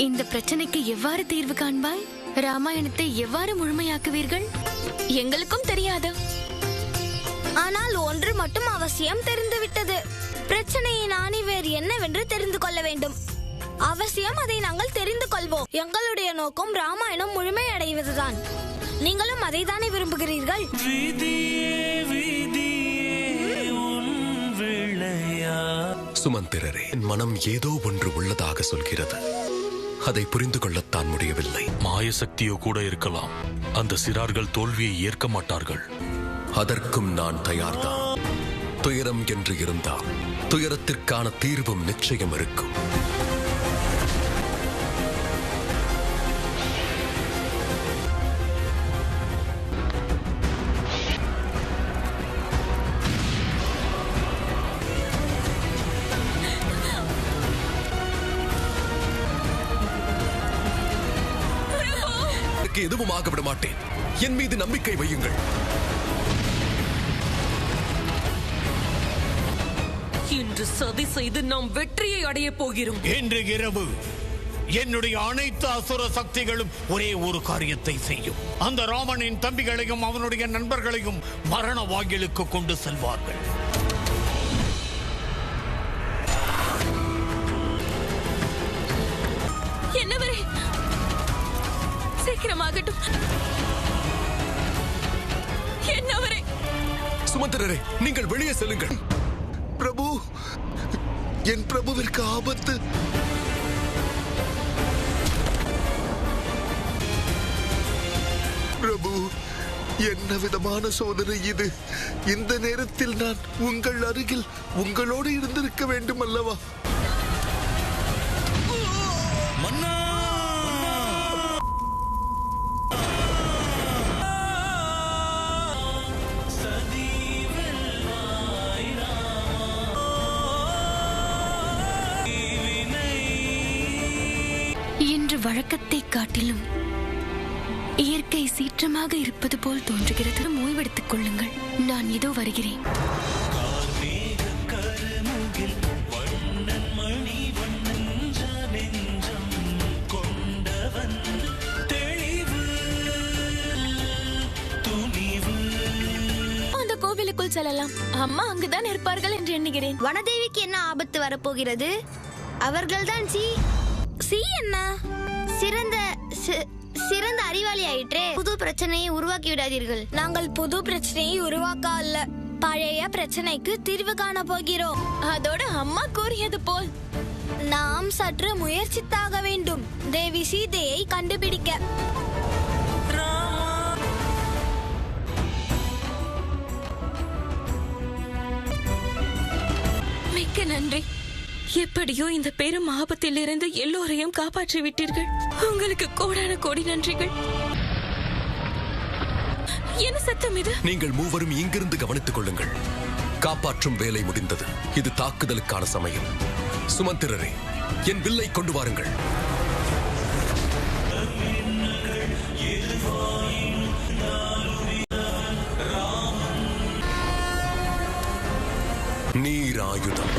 இந்த பிரச்சனைக்கு எவ்வாறு தீர்வு காண்பாய்? ராமாயணத்தை எவ்வாறு முழுமையாக்குவீர்கள்? எங்களுக்கும் தெரியாது. ஆனால் ஒன்று மட்டும் அவசியம் தெரிந்துவிட்டது. பிரச்சனையின் ஆணிவேர் என்னவென்று தெரிந்து கொள்ள வேண்டும். அவசியம் அதை நாங்கள் தெரிந்து கொள்வோம். எங்களுடைய நோக்கம் ராமாயணம் முழுமையடைவதுதான். நீங்களும் அதை தானே விரும்புகிறீர்கள்? சுமந்திரரே, என் மனம் ஏதோ ஒன்று உள்ளதாக சொல்கிறது. அதை புரிந்து கொள்ளத்தான் முடியவில்லை. மாயசக்தியோ கூட இருக்கலாம். அந்த சிறார்கள் தோல்வியை ஏற்க மாட்டார்கள். அதற்கும் நான் தயார்தான். துயரம் என்று இருந்தால் துயரத்திற்கான தீர்வும் நிச்சயம் இருக்கும். எதுவும் ஆகவிட மாட்டேன். என் மீது நம்பிக்கை வையுங்கள். இன்று சதி செய்து நாம் வெற்றியை அடைய போகிறோம். இன்று இரவு என்னுடைய அனைத்து அசுர சக்திகளும் ஒரே ஒரு காரியத்தை செய்யும். அந்த ராமனின் தம்பிகளையும் அவனுடைய நண்பர்களையும் மரண வாயிலுக்கு கொண்டு செல்வார்கள். என்னவரே, சீக்கிரமாகட்டும். என்னவரே? சுமந்திரரே, நீங்கள் வெளியே செல்லுங்கள். பிரபு, என் பிரபுவிற்கு ஆபத்து. பிரபு, என்ன விதமான சோதனை இது? இந்த நேரத்தில் நான் உங்கள் அருகில் உங்களோடு இருந்திருக்க வேண்டும் அல்லவா? இன்று வழக்கத்தை காட்டிலும் இயற்கை சீற்றமாக இருப்பது போல் தோன்றுகிறது. ஓய்வெடுத்துக் கொள்ளுங்கள். நான் இதோ வருகிறேன். அந்த கோவிலுக்குள் செல்லலாம். அம்மா அங்குதான் இருப்பார்கள் என்று எண்ணுகிறேன். வனதேவிக்கு என்ன ஆபத்து வரப்போகிறது? அவர்கள்தான் சி என்ன சிறந்த அறிவாளி ஆயிற்றே. புது பிரச்சனையை உருவாக்கி விடாதீர்கள். நாங்கள் புது பிரச்சனையை உருவாக்க அல்ல, பழைய பிரச்சனைக்கு தீர்வு காண போகிறோம். அதோடு அம்மா கூறியது போல் நாம் சற்று முயற்சித்தாக வேண்டும் தேவி சீதையை கண்டுபிடிக்க. மிக்க நன்றி. எப்படியோ இந்த பெரும் ஆபத்தில் இருந்து எல்லோரையும் காப்பாற்றி விட்டீர்கள். உங்களுக்கு கோடான கோடி நன்றிகள். என்ன சத்தம் இது? நீங்கள் மூவரும் இங்கிருந்து கவனித்துக் கொள்ளுங்கள். காப்பாற்றும் வேலை முடிந்தது. இது தாக்குதலுக்கான சமயம். சுமந்திரரே, என் வில்லை கொண்டு வாருங்கள். நீராயுதம்.